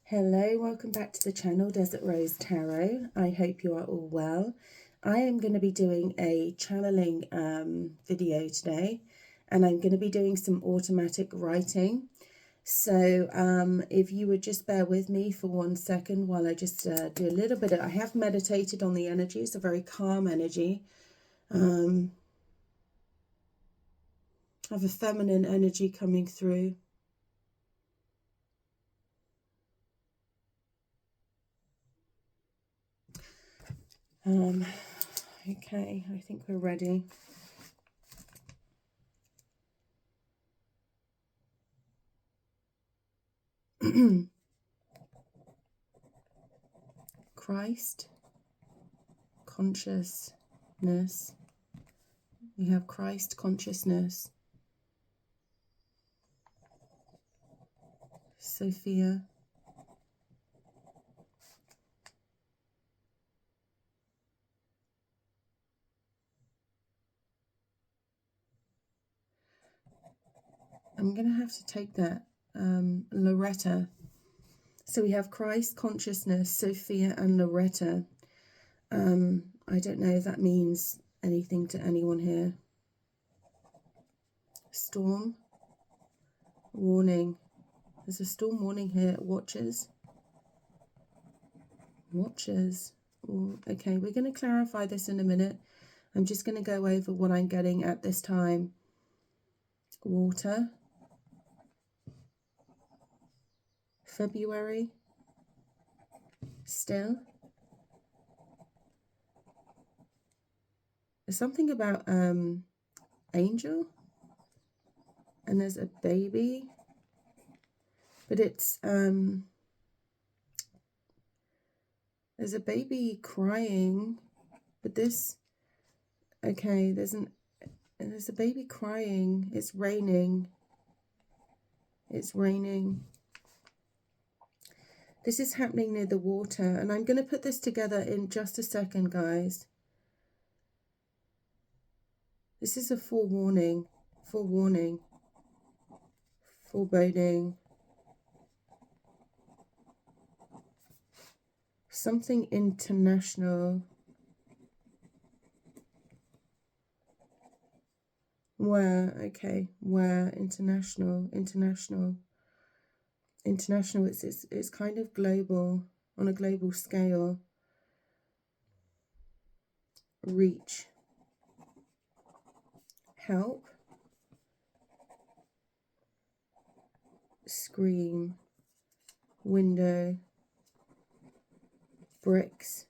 Hello, welcome back to the channel Desert Rose Tarot. I hope you are all well. I am going to be doing a channeling video today, and I'm going to be doing some automatic writing. So if you would just bear with me for 1 second while I just do a little bit I have meditated on the energy. It's a very calm energy. I have a feminine energy coming through. Okay, I think we're ready. Christ, consciousness. We have Christ consciousness, Sophia, I'm going to have to take that, Loretta. So we have Christ consciousness, Sophia, and Loretta. I don't know if that means anything to anyone here. Storm, warning. There's a storm warning here. Watchers. Watchers. Ooh, okay, we're going to clarify this in a minute. I'm just going to go over what I'm getting at this time. Water. February. Still. There's something about angel, and there's a baby, but it's there's a baby crying, but this, okay, there's a baby crying. It's raining. It's raining. This is happening near the water, and I'm going to put this together in just a second, guys. This is a forewarning, foreboding. Something international. Where, okay, where, international, it's kind of global, on a global scale. Reach, help, scream, window, bricks.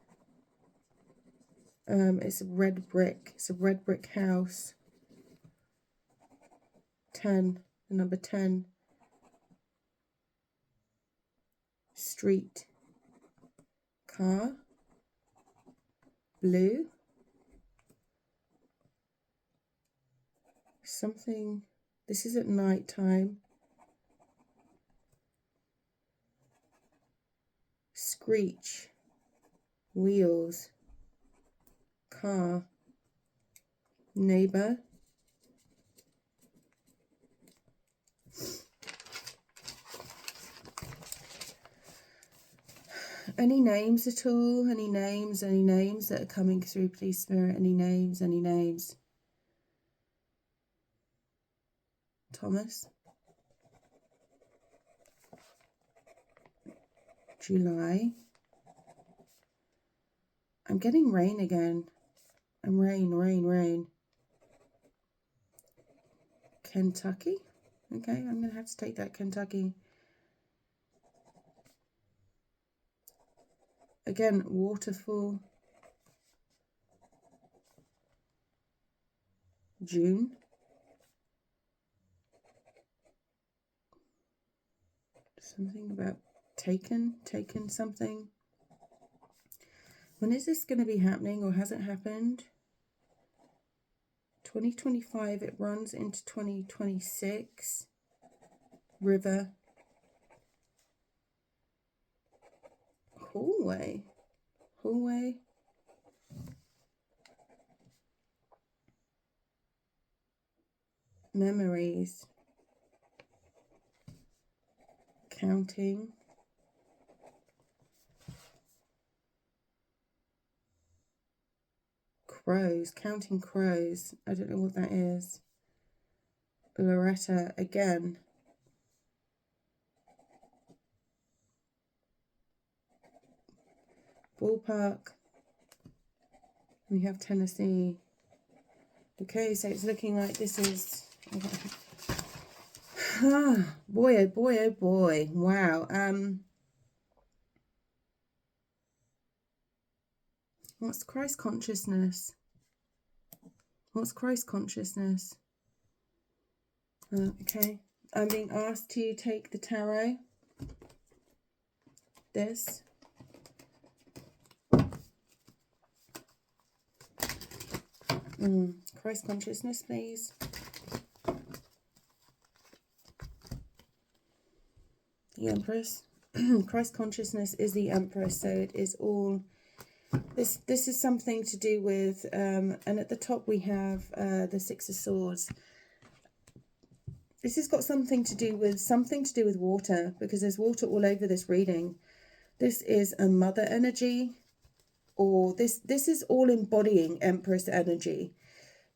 It's a red brick. It's a red brick house. 10, the number 10. Street, car, blue, something. This is at night time. Screech, wheels, car, neighbor, any names at all? Any names that are coming through, please, Spirit? Any names? Thomas, July. I'm getting rain again. Rain. Kentucky. Okay, I'm going to have to take that, Kentucky. Again, waterfall. June. Something about taken something. When is this going to be happening, or has it happened? 2025, it runs into 2026. River. Hallway. Memories. Counting. crows, counting crows. I don't know what that is. Loretta again. Ballpark. We have Tennessee. Okay, so it's looking like this is... boy, oh boy, oh boy. Wow. What's Christ consciousness? What's Christ consciousness? Okay. I'm being asked to take the tarot. This. Christ consciousness, please. The Empress. Christ consciousness is the Empress, so it is all... This is something to do with... and at the top we have the Six of Swords. This has got something to do with water, because there's water all over this reading. This is a mother energy, or this is all embodying Empress energy.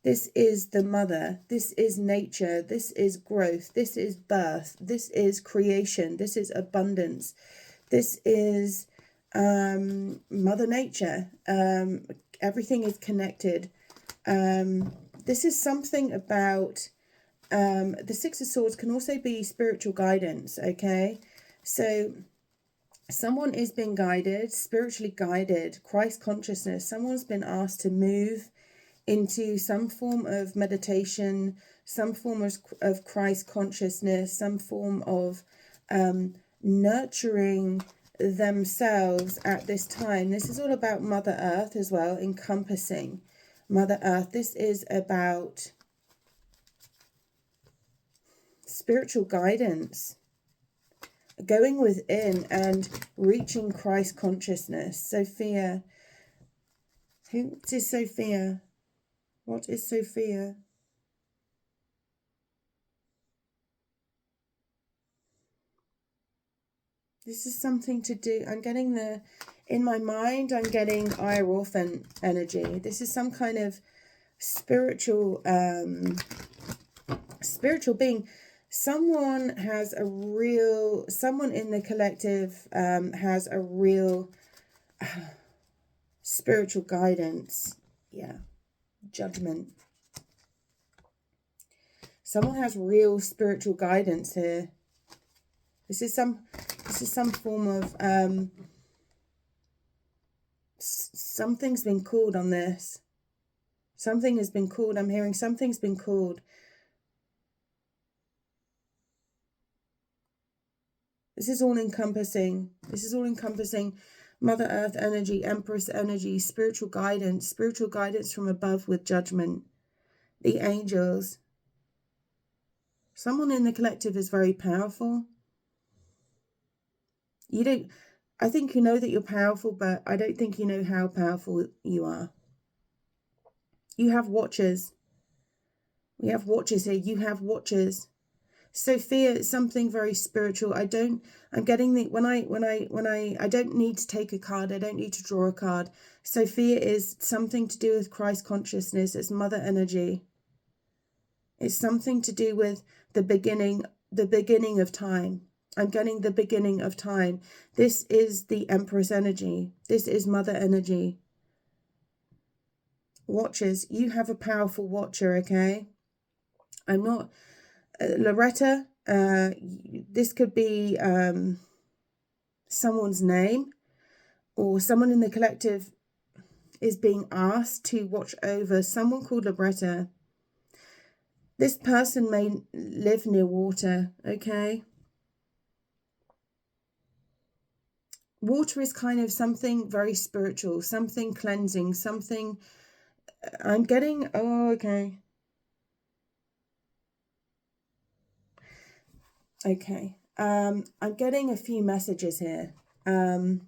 This is the mother. This is nature. This is growth. This is birth. This is creation. This is abundance. This is Mother Nature. Everything is connected. This is something about... the Six of Swords can also be spiritual guidance, okay? So someone is being guided, spiritually guided, Christ consciousness. Someone's been asked to move into some form of meditation, some form of Christ consciousness, some form of nurturing themselves at this time. This is all about Mother Earth as well, encompassing Mother Earth. This is about spiritual guidance, going within and reaching Christ consciousness. Sophia. Who is Sophia? What is Sophia? This is something to do... I'm getting the... In my mind, I'm getting Hierophant energy. This is some kind of spiritual... spiritual being. Someone has a real... Someone in the collective has a real spiritual guidance. Yeah. Judgment. Someone has real spiritual guidance here. This is some form of something's been called on this. Something has been called. I'm hearing something's been called. This is all encompassing. This is all encompassing Mother Earth energy, Empress energy, spiritual guidance from above with judgment. The angels. Someone in the collective is very powerful. You don't... I think you know that you're powerful, but I don't think you know how powerful you are. You have watchers. We have watchers here. You have watchers. Sophia is something very spiritual. I'm getting the... I don't need to take a card. I don't need to draw a card. Sophia is something to do with Christ consciousness. It's mother energy. It's something to do with the beginning of time. I'm getting the beginning of time. This is the Empress energy. This is mother energy. Watchers, you have a powerful watcher, okay? I'm not... Loretta, this could be someone's name, or someone in the collective is being asked to watch over someone called Loretta. This person may live near water, okay? Water is kind of something very spiritual, something cleansing, something... I'm getting... Oh, okay. Okay. I'm getting a few messages here. I'm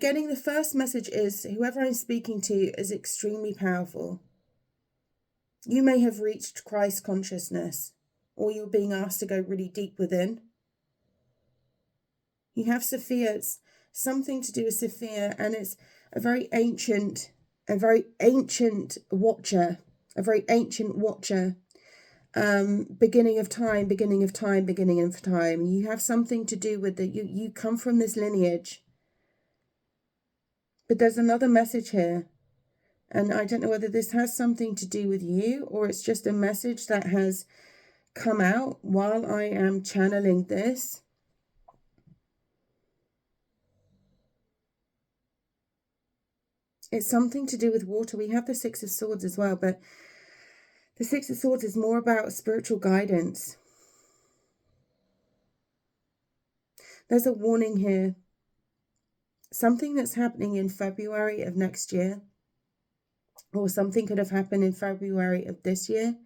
getting the first message is whoever I'm speaking to is extremely powerful. You may have reached Christ consciousness, or you're being asked to go really deep within. You have Sophia. It's something to do with Sophia, and it's a very ancient watcher, a very ancient watcher. Beginning of time, beginning of time, beginning of time. You have something to do with that. You come from this lineage. But there's another message here. And I don't know whether this has something to do with you, or it's just a message that has come out while I am channeling this. It's something to do with water. We have the Six of Swords as well, but the Six of Swords is more about spiritual guidance. There's a warning here. Something that's happening in February of next year, or something could have happened in February of this year.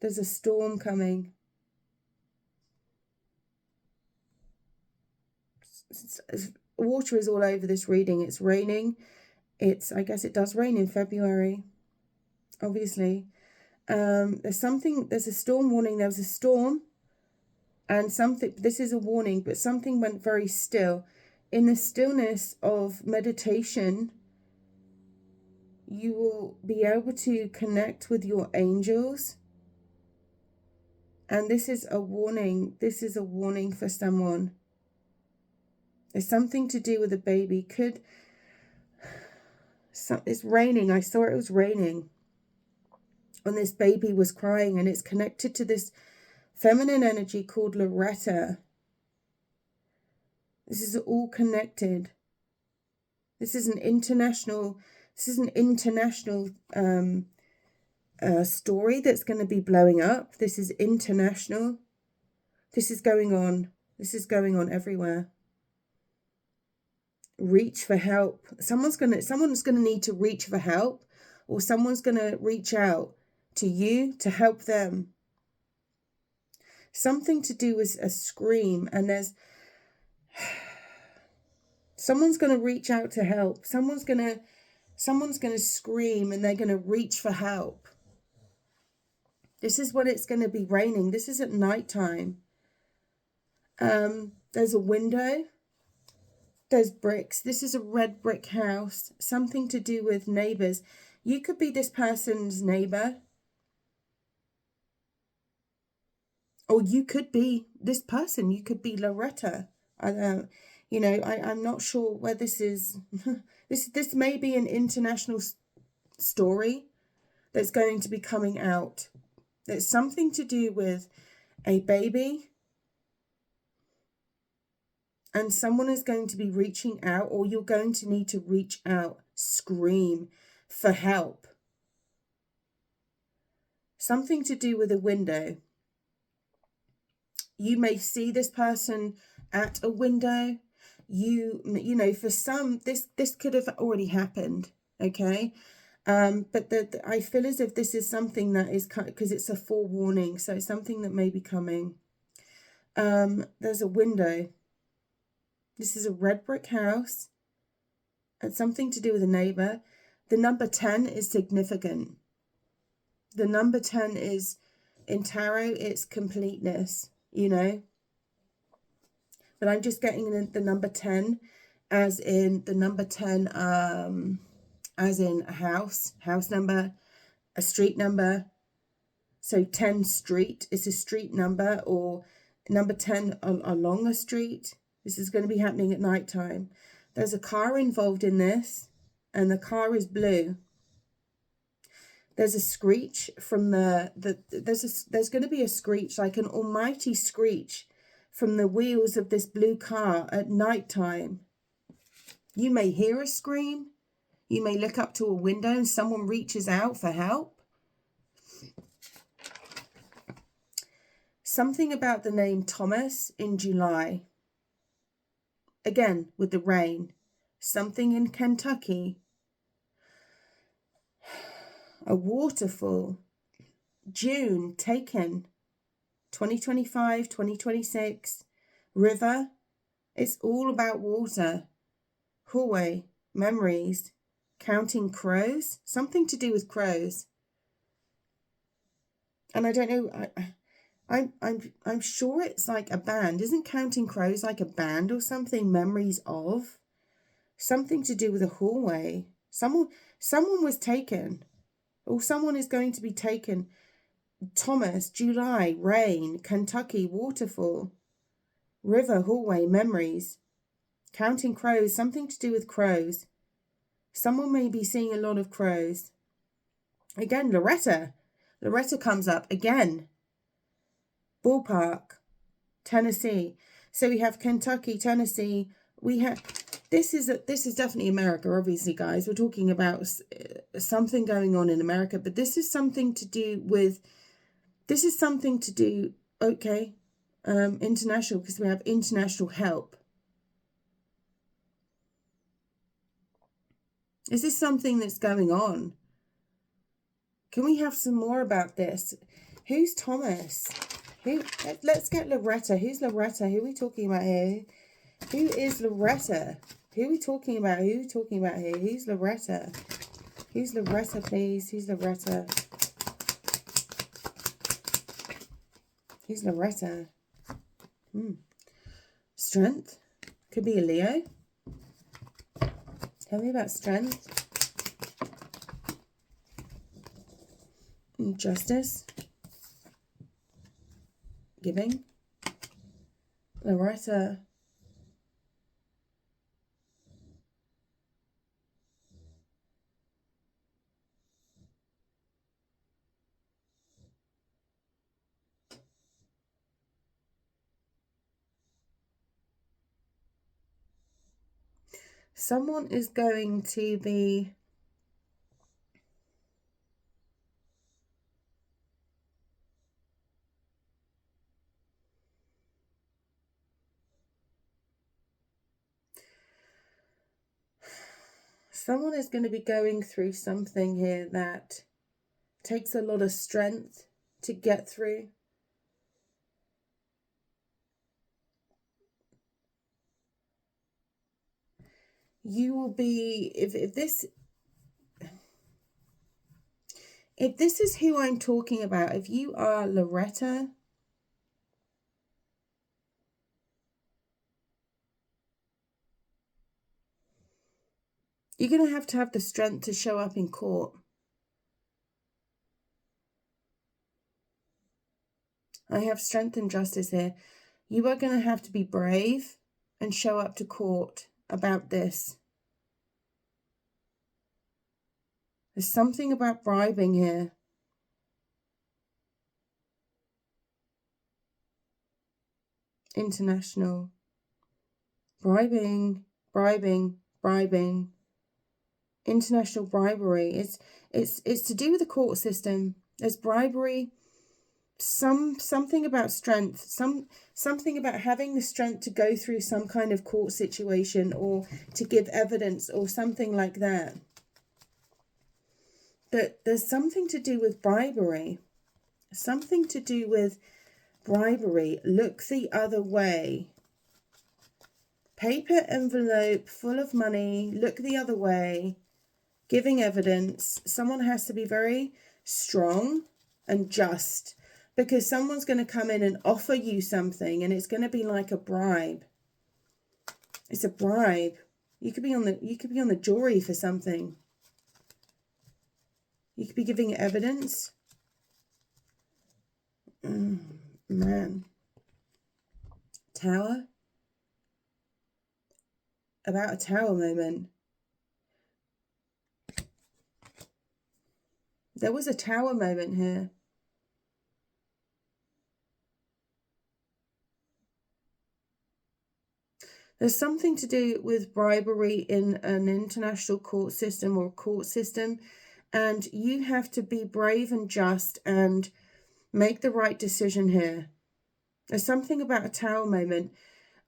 There's a storm coming. Water is all over this reading. It's raining. I guess it does rain in February, obviously. There's a storm warning. There was a storm, and this is a warning, but something went very still. In the stillness of meditation, you will be able to connect with your angels. And this is a warning. This is a warning for someone. It's something to do with a baby. It's raining. I saw it was raining. And this baby was crying, and it's connected to this feminine energy called Loretta. This is all connected. This is an international story that's going to be blowing up. This is international. This is going on. This is going on everywhere. Reach for help. Someone's going to need to reach for help, or someone's going to reach out to you to help them. Something to do with a scream, and someone's going to reach out to help. Someone's going to scream, and they're going to reach for help. This is what it's going to be raining. This is at nighttime. There's a window. There's bricks. This is a red brick house. Something to do with neighbors. You could be this person's neighbor. Or you could be this person. You could be Loretta. I'm not sure where this is. This may be an international story that's going to be coming out. It's something to do with a baby. And someone is going to be reaching out, or you're going to need to reach out, scream for help. Something to do with a window. You may see this person at a window. For some, this could have already happened, okay? But I feel as if this is something that is, because it's a forewarning, so it's something that may be coming. There's a window. This is a red brick house. It's something to do with a neighbor. The number 10 is significant. The number 10 is, in tarot, it's completeness, But I'm just getting the number 10 as in the number 10, as in a house number, a street number. So 10 street is a street number, or number 10 along a street. This is going to be happening at night time. There's a car involved in this, and the car is blue. There's a screech from there's going to be a screech, like an almighty screech from the wheels of this blue car at night time. You may hear a scream. You may look up to a window and someone reaches out for help. Something about the name Thomas in July. Again, with the rain. Something in Kentucky. A waterfall. June, taken. 2025, 2026. River. It's all about water. Hallway. Memories. Counting crows. Something to do with crows. And I don't know, I'm sure it's like a band. Isn't Counting Crows like a band or something? Memories of something to do with a hallway. Someone was taken, or someone is going to be taken. Thomas, July, rain, Kentucky, waterfall, river, hallway, memories. Counting crows, something to do with crows. Someone may be seeing a lot of crows. Again, Loretta. Loretta comes up again. Ballpark, Tennessee. So we have Kentucky, Tennessee. We have this is definitely America, obviously, guys. We're talking about something going on in America, but this is something to do with okay, international, because we have international help. Is this something that's going on? Can we have some more about this? Who's Thomas? Let's get Loretta. Who's Loretta? Who are we talking about here? Who is Loretta? Who are we talking about? Who are we talking about here? Who's Loretta? Who's Loretta, please? Who's Loretta? Who's Loretta? Strength. Could be a Leo. Tell me about strength. Justice. Giving. Loretta. Someone is going to be going through something here that takes a lot of strength to get through. You will be, if this is who I'm talking about, if you are Loretta, you're going to have the strength to show up in court. I have strength and justice here. You are going to have to be brave and show up to court about this. There's something about bribing here. International. Bribing. International bribery. It's to do with the court system. There's bribery. Something about strength. Something about having the strength to go through some kind of court situation or to give evidence or something like that. But there's something to do with bribery. Something to do with bribery. Look the other way. Paper envelope full of money. Look the other way. Giving evidence. Someone has to be very strong and just, because someone's going to come in and offer you something, and it's going to be like a bribe. It's a bribe. You could be on the jury for something. You could be giving evidence. Man. Tower. About a tower moment. There was a tower moment here. There's something to do with bribery in an international court system or court system. And you have to be brave and just and make the right decision here. There's something about a tower moment.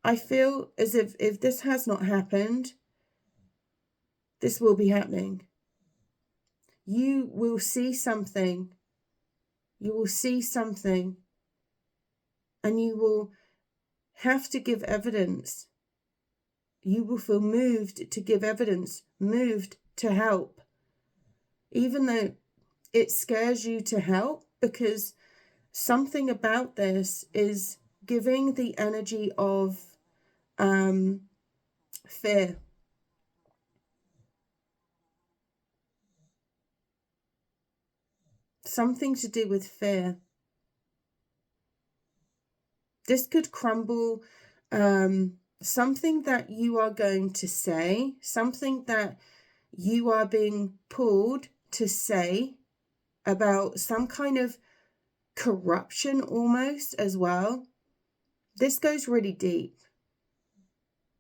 I feel as if this has not happened, this will be happening. You will see something. You will see something. And you will have to give evidence. You will feel moved to give evidence, moved to help. Even though it scares you to help, because something about this is giving the energy of fear. Something to do with fear. This could crumble. Something that you are going to say, something that you are being pulled to say about some kind of corruption almost as well. This goes really deep.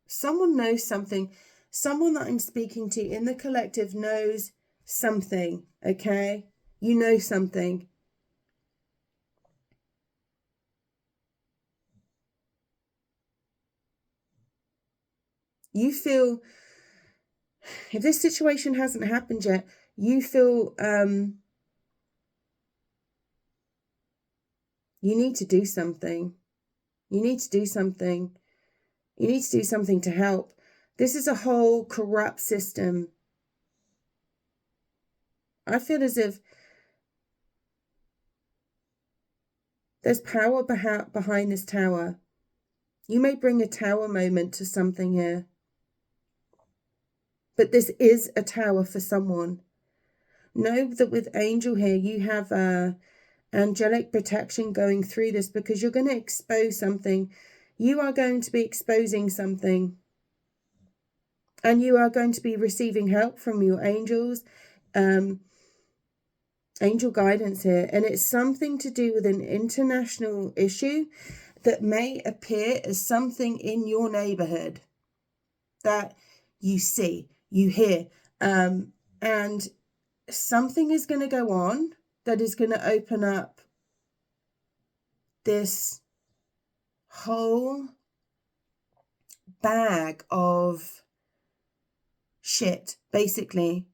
Someone knows something. Someone that I'm speaking to in the collective knows something, okay? You know something. You feel, if this situation hasn't happened yet, you feel you need to do something. You need to do something. You need to do something to help. This is a whole corrupt system. I feel as if there's power behind this tower. You may bring a tower moment to something here. But this is a tower for someone. Know that with Angel here, you have angelic protection going through this, because you're going to expose something. You are going to be exposing something. And you are going to be receiving help from your angels, angel guidance here. And it's something to do with an international issue that may appear as something in your neighborhood that you see, you hear, and something is going to go on that is going to open up this whole bag of shit, basically.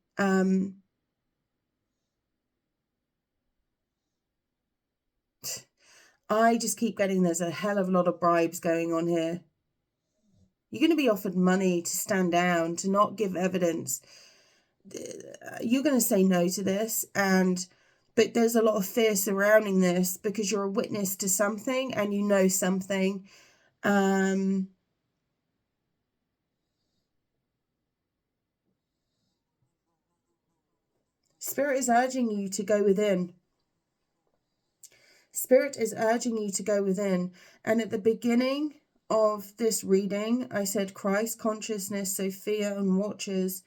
I just keep getting there's a hell of a lot of bribes going on here. You're going to be offered money to stand down, to not give evidence. You're going to say no to this, but there's a lot of fear surrounding this because you're a witness to something and you know something. Spirit is urging you to go within. Spirit is urging you to go within. And at the beginning of this reading, I said Christ consciousness, Sophia and watchers.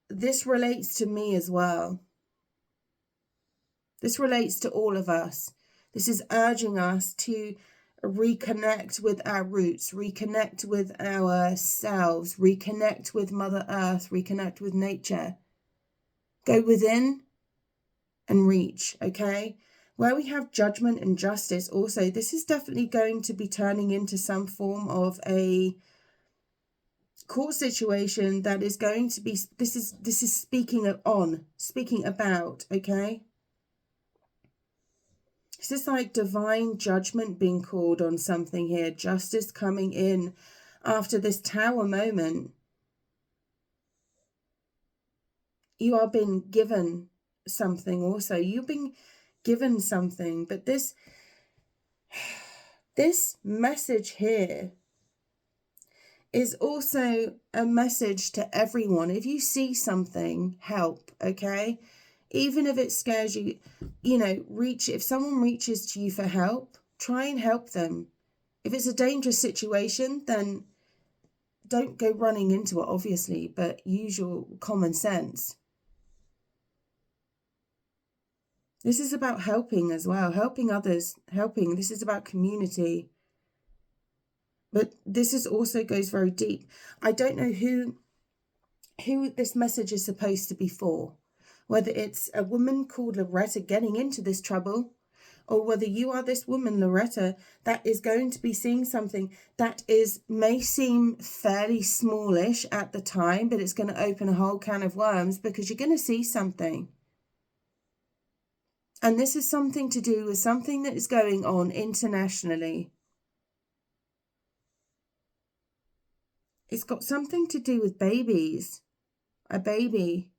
This relates to me as well. This relates to all of us. This is urging us to reconnect with our roots, reconnect with ourselves, reconnect with Mother Earth, reconnect with nature. Go within and reach, okay? Where we have judgment and justice also, this is definitely going to be turning into some form of a court situation that is going to be, this is speaking about, okay? This is like divine judgment being called on something here, justice coming in after this tower moment. You are being given something also. You've been given something, but this message here is also a message to everyone. If you see something, help, okay? Even if it scares you, if someone reaches to you for help, try and help them. If it's a dangerous situation, then don't go running into it, obviously, but use your common sense. This is about helping as well, helping others, helping. This is about community. But this is also goes very deep. I don't know who this message is supposed to be for, whether it's a woman called Loretta getting into this trouble, or whether you are this woman, Loretta, that is going to be seeing something that may seem fairly smallish at the time, but it's going to open a whole can of worms because you're going to see something. And this is something to do with something that is going on internationally. It's got something to do with babies. A baby.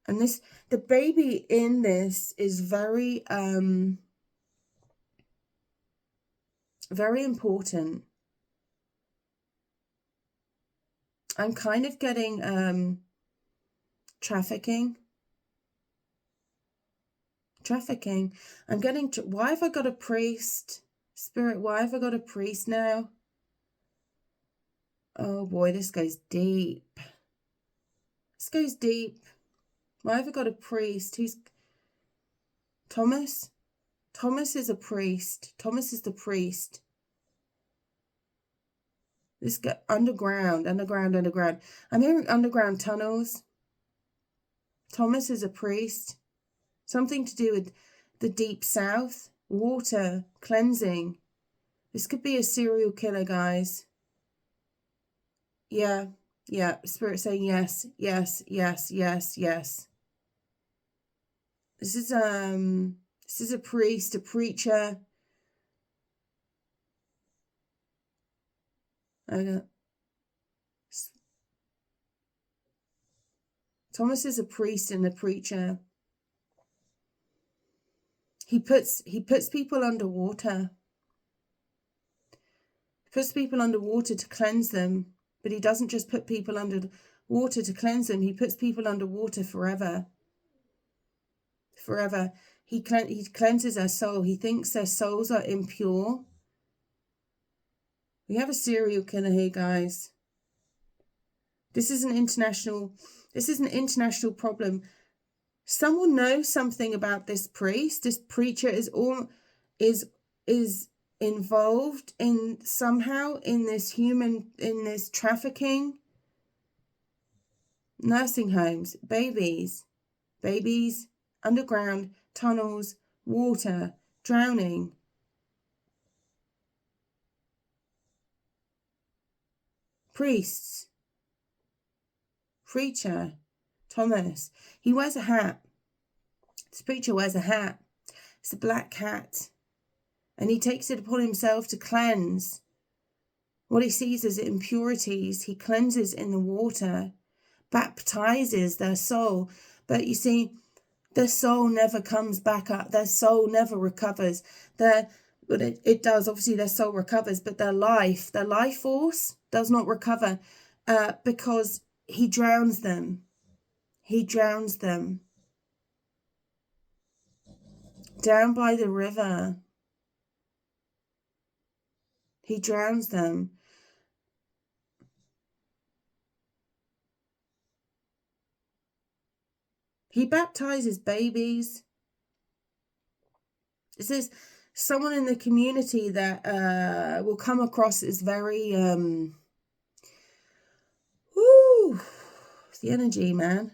And the baby in this is very, very important. I'm kind of getting, trafficking. I'm getting, why have I got a priest? Spirit, why have I got a priest now? Oh boy, this goes deep. This goes deep. Why have I got a priest? Who's Thomas? Thomas is a priest. Thomas is the priest. This go underground. I'm hearing underground tunnels. Thomas is a priest. Something to do with the deep south. Water, cleansing. This could be a serial killer, guys. Yeah. Spirit saying yes. This is a priest, a preacher. Thomas is a priest and a preacher. He puts people underwater. He puts people underwater to cleanse them, but he doesn't just put people under water to cleanse them. He puts people underwater forever. Forever. He cleanses their soul. He thinks their souls are impure. We have a serial killer here, guys. This is an international problem. Someone knows something about this priest. This preacher is involved in somehow in this trafficking. Nursing homes, babies, underground tunnels, water, drowning. Priests, preacher, Thomas. He wears a hat. This preacher wears a hat. It's a black hat. And he takes it upon himself to cleanse what he sees as impurities. He cleanses in the water, baptizes their soul. But you see, their soul never comes back up. Their soul never recovers. But it does. Obviously, their soul recovers, but their life force does not recover because he drowns them. He drowns them. Down by the river. He drowns them. He baptizes babies. This is someone in the community that will come across as very, the energy, man.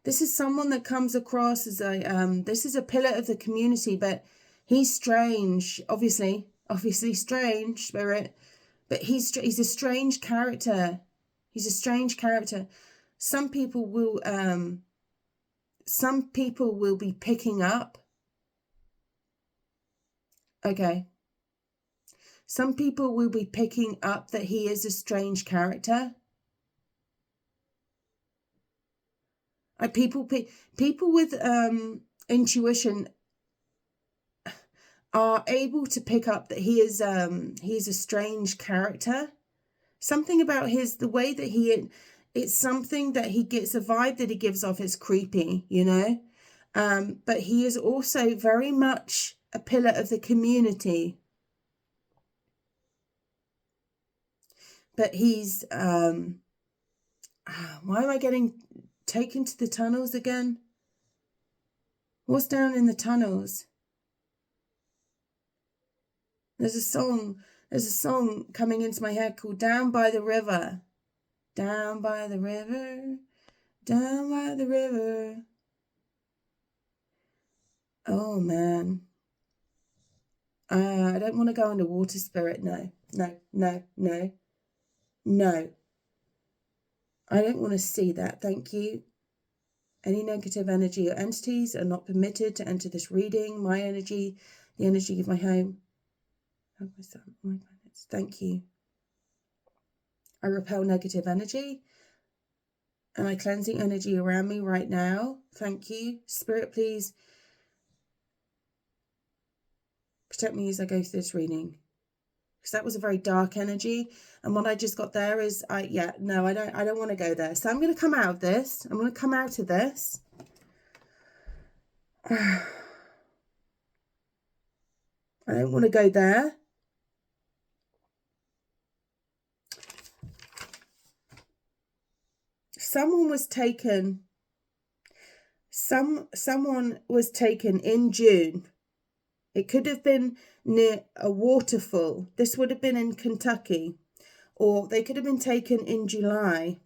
This is someone that comes across as this is a pillar of the community, but he's strange, obviously strange, Spirit, but he's a strange character. He's a strange character. Some people will be picking up. Okay. Some people will be picking up that he is a strange character. People with intuition are able to pick up that he's a strange character. Something about the way that it's something that he gets, a vibe that he gives off is creepy, you know. But he is also very much a pillar of the community. But he's why am I getting taken to the tunnels again? What's down in the tunnels? There's a song coming into my head called Down by the River. Down by the river. Down by the river. Oh man. I don't want to go underwater, Spirit. No. I don't want to see that. Thank you. Any negative energy or entities are not permitted to enter this reading. My energy, the energy of my home. My planets. Thank you. I repel negative energy. And I cleansing energy around me right now. Thank you. Spirit, please protect me as I go through this reading. Because that was a very dark energy. And what I just got there is, I don't want to go there. So I'm going to come out of this. I'm going to come out of this. I don't want to go there. Someone was taken in June. It could have been near a waterfall. This would have been in Kentucky. Or they could have been taken in July.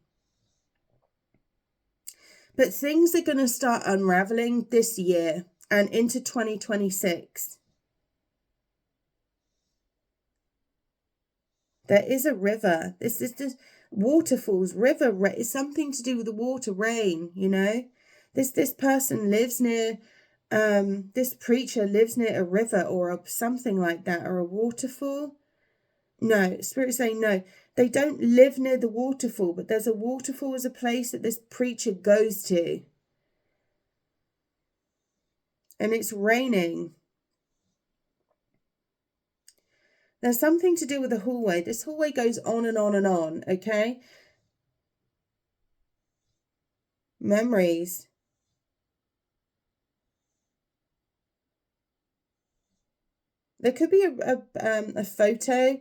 But things are going to start unraveling this year and into 2026. There is a river. This waterfalls, river, it's something to do with the water, rain, you know. This person lives near, this preacher lives near a river or something like that, or a waterfall. No, Spirit's saying no. They don't live near the waterfall, but there's a waterfall as a place that this preacher goes to. And it's raining. There's something to do with the hallway. This hallway goes on and on and on, okay? Memories. There could be a photo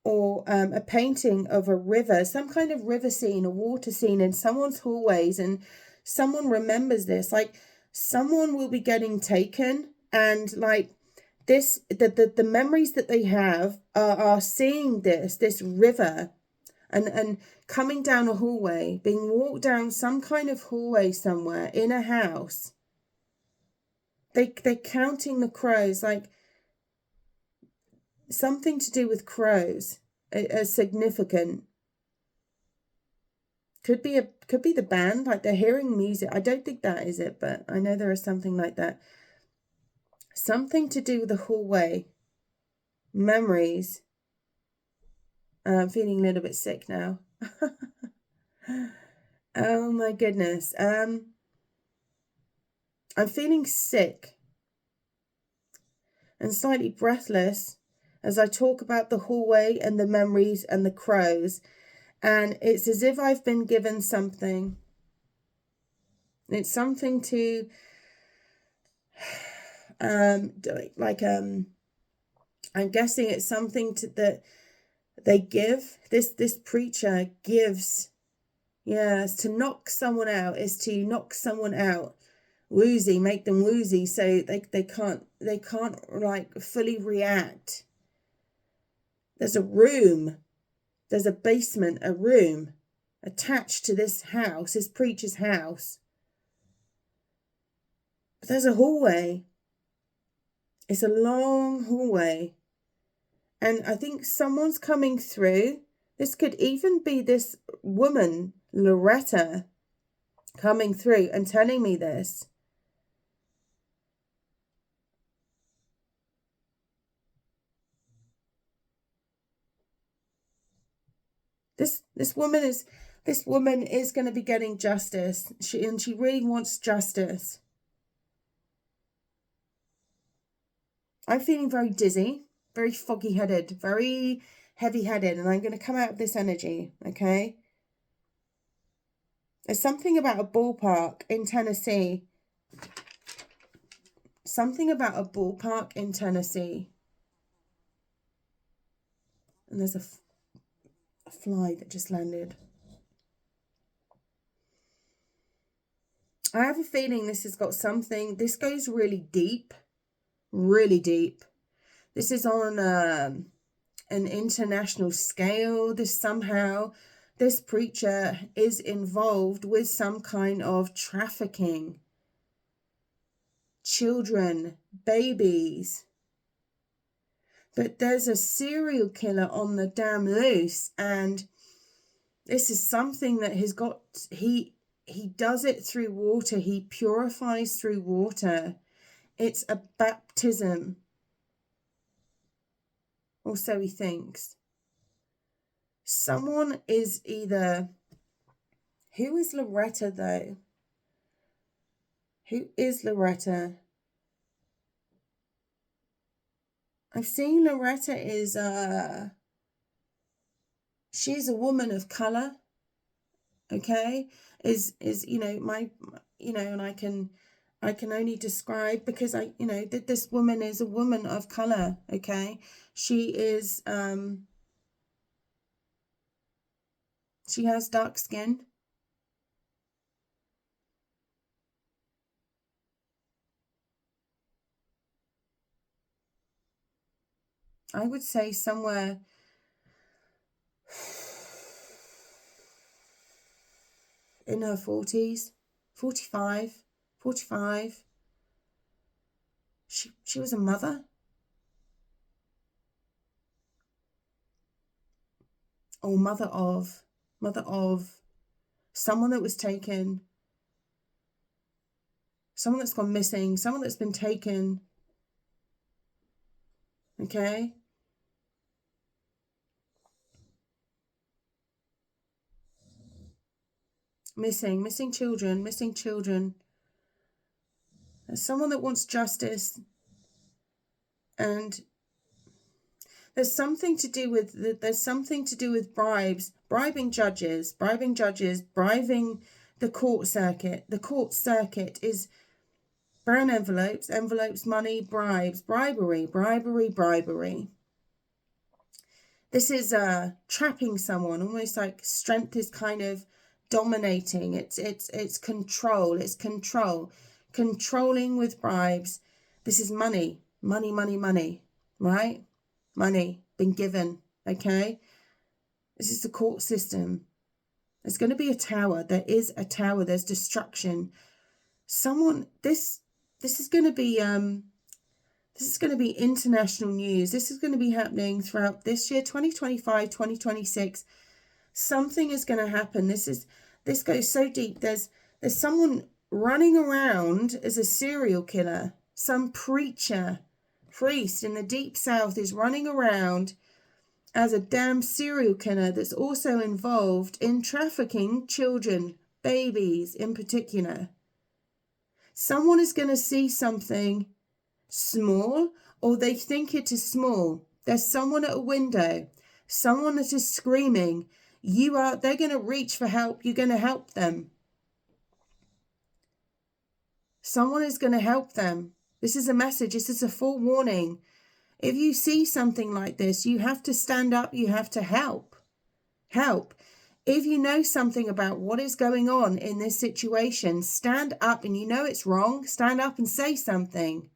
or a painting of a river, some kind of river scene, a water scene in someone's hallways, and someone remembers this. Like, someone will be getting taken, and like this, the memories that they have are seeing this river and coming down a hallway, being walked down some kind of hallway somewhere in a house. They're counting the crows, like something to do with crows, as significant. Could be the band, like they're hearing music. I don't think that is it, but I know there is something like that. Something to do with the hallway. Memories. I'm feeling a little bit sick now. Oh my goodness. I'm feeling sick and slightly breathless as I talk about the hallway and the memories and the crows. And it's as if I've been given something. It's something to, I'm guessing it's something that they give. This preacher gives. Yes, to knock someone out is to knock someone out. Woozy, make them woozy so they can't like fully react. There's a room. There's a basement, a room attached to this house, this preacher's house. But there's a hallway. It's a long hallway. And I think someone's coming through. This could even be this woman, Loretta, coming through and telling me this. This woman is going to be getting justice. She really wants justice. I'm feeling very dizzy, very foggy-headed, very heavy-headed, and I'm going to come out of this energy, okay? There's something about a ballpark in Tennessee. Something about a ballpark in Tennessee. And there's a fly that just landed. I have a feeling this has got something. This goes really deep. Really deep. This is on an international scale. This preacher is involved with some kind of trafficking. Children, babies. But there's a serial killer on the damn loose, and this is something that he does it through water. He purifies through water. It's a baptism. Or so he thinks. Someone is either Who is Loretta, though? Who is Loretta? I've seen Loretta is, she's a woman of color, okay? You know, and I can only describe, because that this woman is a woman of color, okay? She is, she has dark skin. I would say somewhere in her 40s, 45, 45. She was a mother, or mother of someone that was taken, someone that's gone missing, someone that's been taken, okay? Missing children. There's someone that wants justice, and there's something to do with bribes, bribing judges, bribing the court circuit. The court circuit is brown envelopes, money, bribes, bribery. This is trapping someone, almost like strength is kind of dominating. It's control. It's controlling with bribes. This is money, right? Money been given, okay? This is the court system. There's going to be a tower. There is a tower. There's destruction. This is going to be international news. This is going to be happening throughout this year, 2025, 2026. Something is going to happen. This goes so deep. There's someone running around as a serial killer. Some priest in the deep south is running around as a damn serial killer that's also involved in trafficking children, babies in particular. Someone is going to see something small, or they think it is small. There's someone at a window, someone that is screaming. They're going to reach for help. You're going to help them. Someone is going to help them. This is a message. This is a forewarning. If you see something like this, you have to stand up. You have to help. If you know something about what is going on in this situation, stand up, and you know it's wrong. Stand up and say something.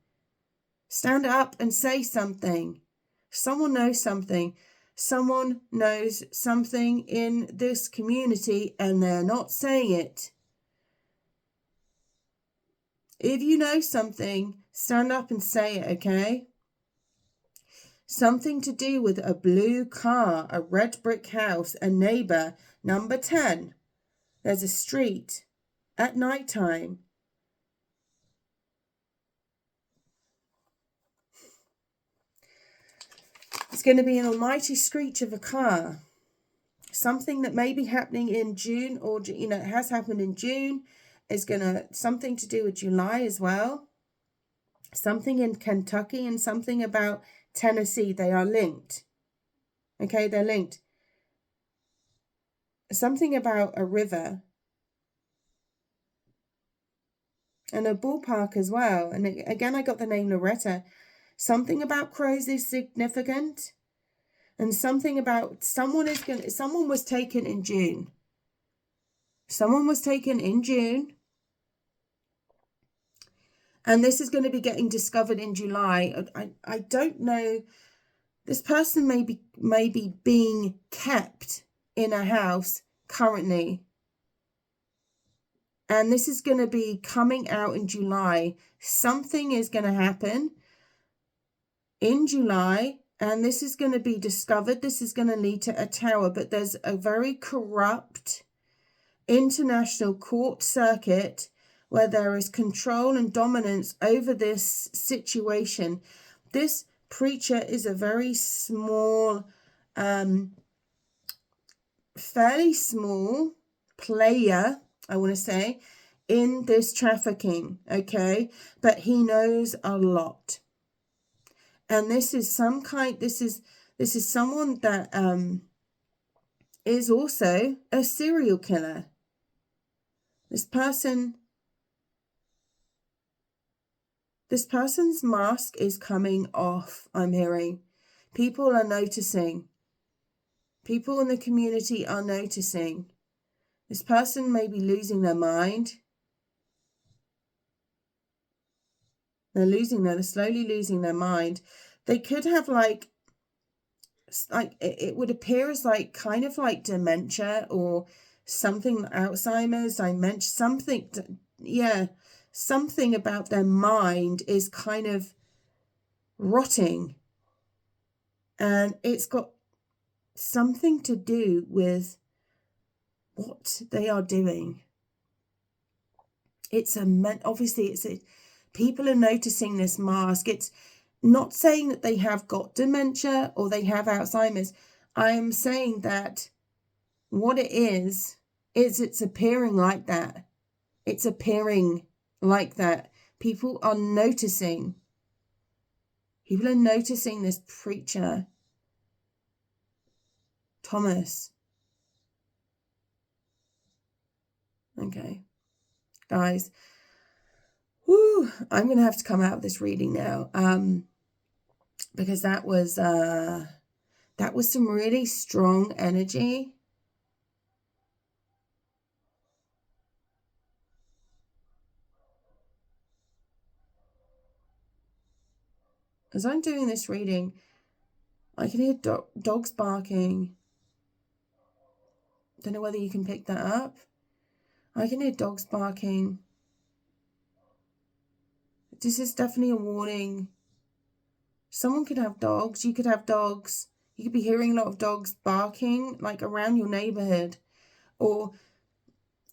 Stand up and say something. Someone knows something. Someone knows something in this community, and they're not saying it. If you know something, stand up and say it, okay? Something to do with a blue car, a red brick house, a neighbor, number 10. There's a street at night time. It's going to be an almighty screech of a car. Something that may be happening in June, or it has happened in June. Is something to do with July as well. Something in Kentucky and something about Tennessee. They are linked. Okay, they're linked. Something about a river and a ballpark as well. And again, I got the name Loretta. Something about crows is significant. And something about someone was taken in June. Someone was taken in June. And this is going to be getting discovered in July. I don't know. This person may be being kept in a house currently. And this is going to be coming out in July. Something is going to happen in July. And this is going to be discovered. This is going to lead to a tower. But there's a very corrupt international court circuit where there is control and dominance over this situation. This preacher is a very small, fairly small player, I want to say, in this trafficking, okay? But he knows a lot. And this is someone that is also a serial killer. This person's mask is coming off, I'm hearing. People are noticing. People in the community are noticing. This person may be losing their mind. They're slowly losing their mind. They could have like it would appear as like kind of like dementia or something, Alzheimer's, something about their mind is kind of rotting, and it's got something to do with what they are doing. People are noticing this mask. It's not saying that they have got dementia or they have Alzheimer's. I am saying that what it is it's appearing like that. It's appearing like that. People are noticing. People are noticing this preacher, Thomas. Okay, guys. Whoo, I'm going to have to come out of this reading now. Because that was some really strong energy. As I'm doing this reading, I can hear dogs barking. Don't know whether you can pick that up. I can hear dogs barking. This is definitely a warning. Someone could have dogs. You could have dogs. You could be hearing a lot of dogs barking, like around your neighborhood. Or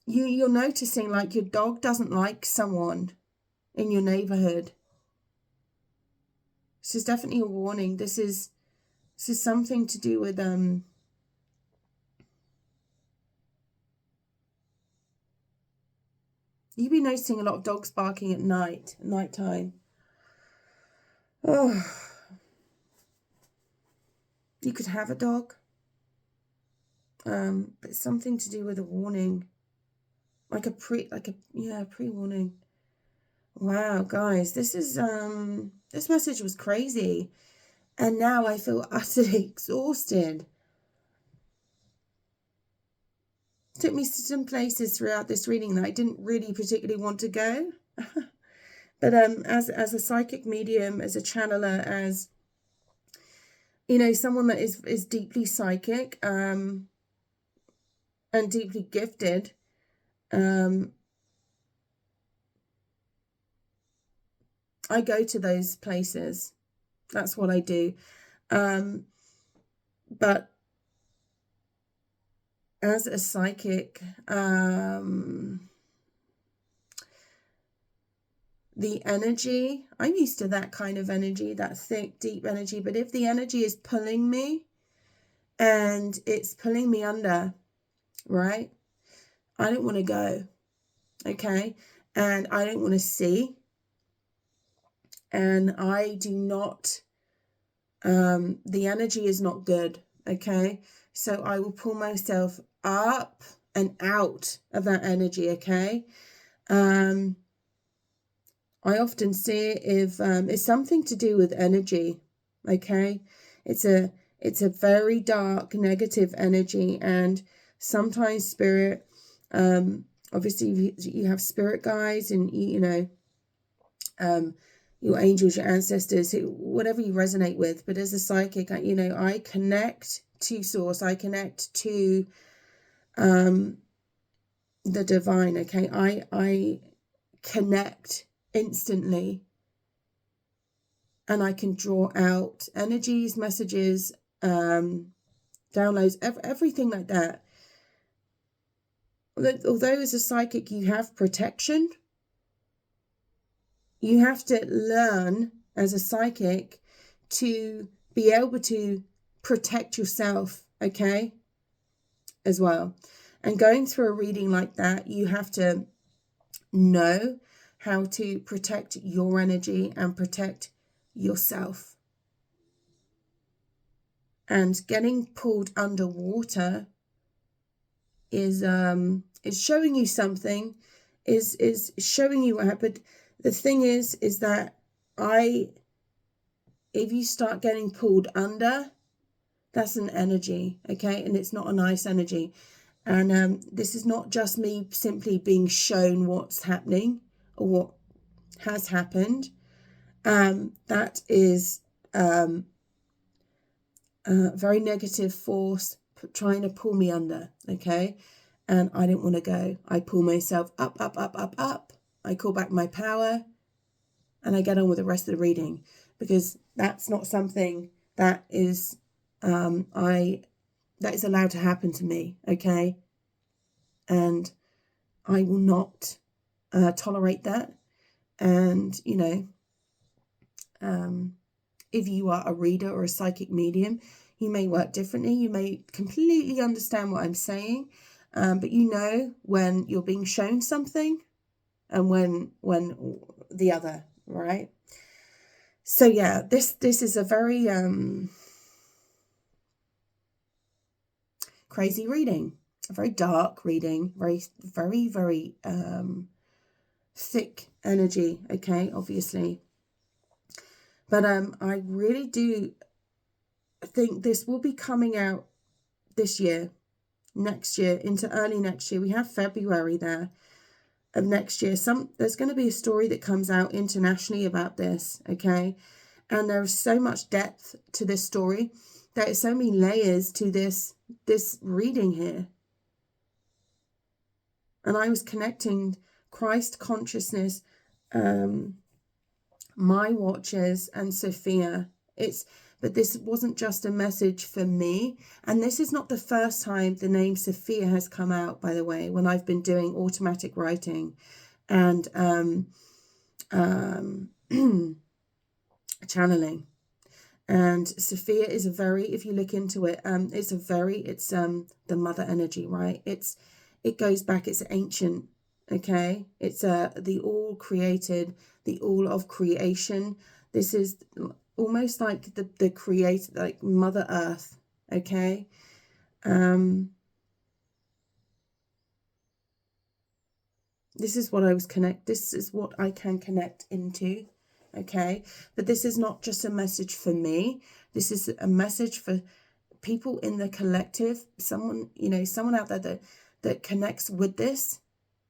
you're noticing like your dog doesn't like someone in your neighborhood. This is definitely a warning. This is something to do with you'll be noticing a lot of dogs barking at nighttime. Oh, you could have a dog, but it's something to do with a warning, like a pre-warning. Wow, guys, this message was crazy, and now I feel utterly exhausted. It took me to some places throughout this reading that I didn't really particularly want to go. But as a psychic medium, as a channeler, as someone that is deeply psychic and deeply gifted, I go to those places. That's what I do. But as a psychic, the energy, I'm used to that kind of energy, that thick, deep energy. But if the energy is pulling me and it's pulling me under, right? I don't want to go, okay? And I don't want to see. And I do not, the energy is not good, okay? So I will pull myself up and out of that energy, okay? I often see it if it's something to do with energy, okay? It's a very dark, negative energy, and sometimes spirit, obviously you have spirit guides and your angels, your ancestors, whatever you resonate with. But as a psychic, I connect to source. I connect to the divine, okay? I connect instantly, and I can draw out energies, messages, downloads, everything like that. Although as a psychic you have protection, you have to learn as a psychic to be able to protect yourself, okay, as well. And going through a reading like that, you have to know how to protect your energy and protect yourself. And getting pulled underwater is showing you something, is showing you what. But the thing is that if you start getting pulled under, that's an energy, okay? And it's not a nice energy. And this is not just me simply being shown what's happening or what has happened. That is a very negative force trying to pull me under, okay? And I didn't want to go. I pull myself up, up, up, up, up. I call back my power and I get on with the rest of the reading, because that's not something that is that is allowed to happen to me, okay? And I will not tolerate that. And, you know, if you are a reader or a psychic medium, you may work differently. You may completely understand what I'm saying, but you know when you're being shown something and when the other, right? So yeah, this is a very crazy reading, a very dark reading, very thick energy, okay, obviously. But I really do think this will be coming out this year, next year, into early next year. We have February there of next year. There's going to be a story that comes out internationally about this, okay? And there is so much depth to this story. There are so many layers to this reading here. And I was connecting Christ consciousness, my watchers, and Sophia. But this wasn't just a message for me. And this is not the first time the name Sophia has come out, by the way, when I've been doing automatic writing and channeling. And Sophia is if you look into it, it's the mother energy, right? It goes back, it's ancient, okay? It's the all created, the all of creation. This is almost like the creator, like Mother Earth, okay? This is what this is what I can connect into, okay? But this is not just a message for me. This is a message for people in the collective, someone out there that connects with this,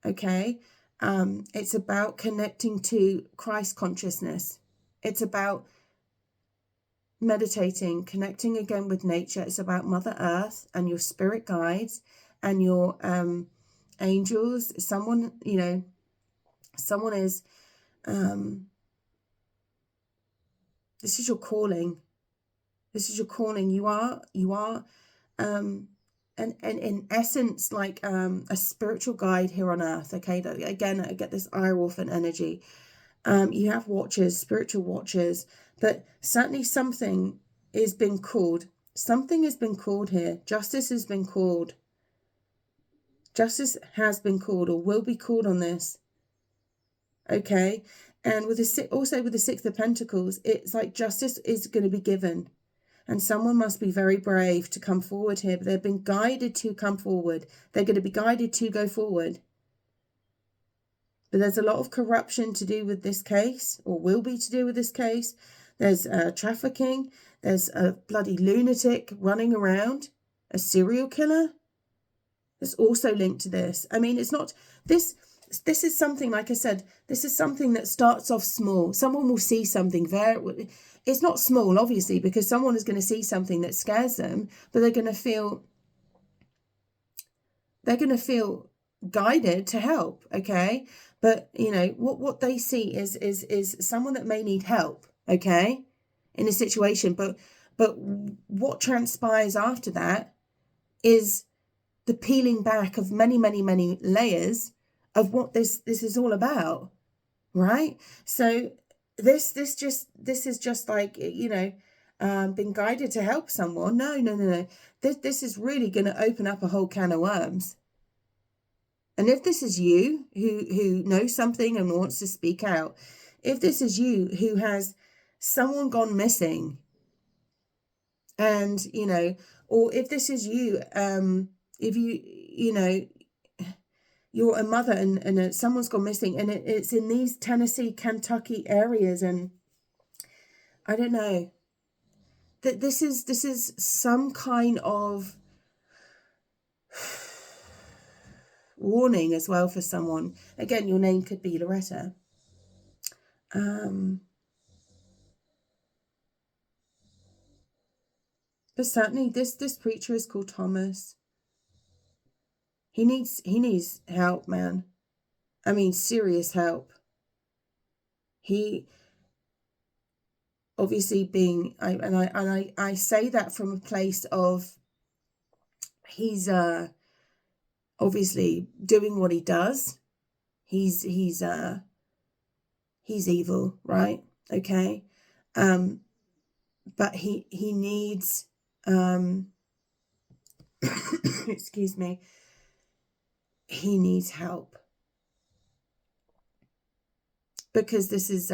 okay? It's about connecting to Christ consciousness. It's about meditating, connecting again with nature. It's about Mother Earth and your spirit guides and your angels. Someone is this is your calling. This is your calling. You are and in essence like a spiritual guide here on earth, okay? Again, I get this Iron energy. You have watchers, spiritual watchers, but certainly something is being called. Something has been called here. Justice has been called. Justice has been called or will be called on this. Okay? And with the Six of Pentacles, it's like justice is going to be given. And someone must be very brave to come forward here. But they've been guided to come forward. They're going to be guided to go forward. But there's a lot of corruption to do with this case, or will be to do with this case. There's trafficking. There's a bloody lunatic running around, a serial killer. It's also linked to this. I mean, it's not this. This is something, like I said, this is something that starts off small. Someone will see something very. It's not small, obviously, because someone is going to see something that scares them, but they're going to feel. They're going to feel guided to help, okay? But what they see is someone that may need help, okay, in a situation. But what transpires after that is the peeling back of many layers of what this is all about, right? So this is just like being guided to help someone. No. This is really going to open up a whole can of worms. And if this is you who knows something and wants to speak out, if this is you who has someone gone missing, and, you know, or if this is you, if you know, you're a mother and someone's gone missing, and it's in these Tennessee, Kentucky areas, and I don't know, that this is some kind of warning as well for someone. Again, your name could be Loretta. But certainly this preacher is called Thomas. He needs help, man. I mean, serious help. He obviously being, I say that from a place of, he's obviously doing what he does. He's evil, right? Okay. But he needs excuse me, he needs help, because this is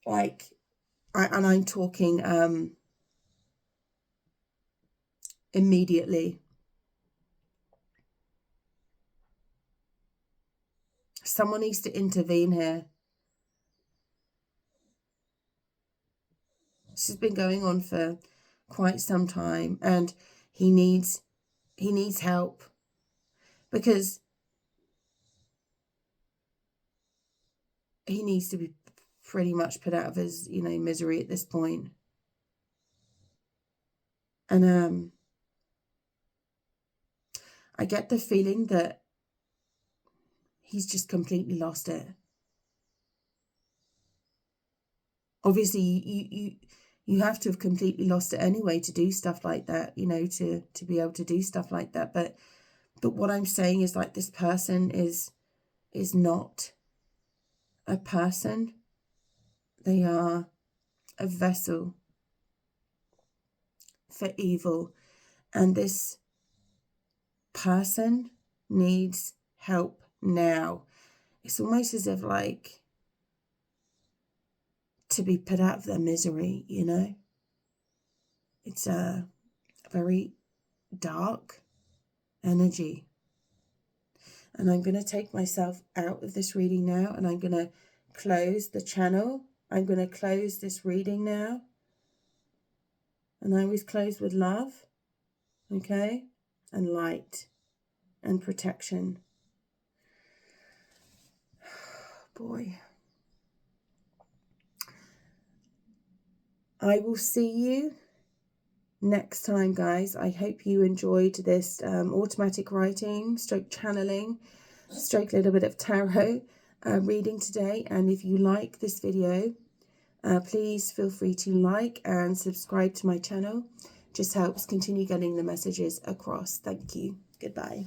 like, I'm talking immediately. Someone needs to intervene here. This has been going on for quite some time, and he needs help, because he needs to be pretty much put out of his, you know, misery at this point. And I get the feeling that he's just completely lost it. Obviously, you have to have completely lost it anyway to do stuff like that, you know, to be able to do stuff like that. But what I'm saying is, like, this person is not a person. They are a vessel for evil, and this person needs help now. It's almost as if, like, to be put out of their misery, you know. It's a very dark energy. And I'm going to take myself out of this reading now, and I'm going to close the channel. I'm going to close this reading now. And I always close with love, okay, and light and protection. Boy. I will see you next time, guys. I hope you enjoyed this automatic writing, stroke channeling, stroke little bit of tarot reading today. And if you like this video, please feel free to like and subscribe to my channel. Just helps continue getting the messages across. Thank you. Goodbye.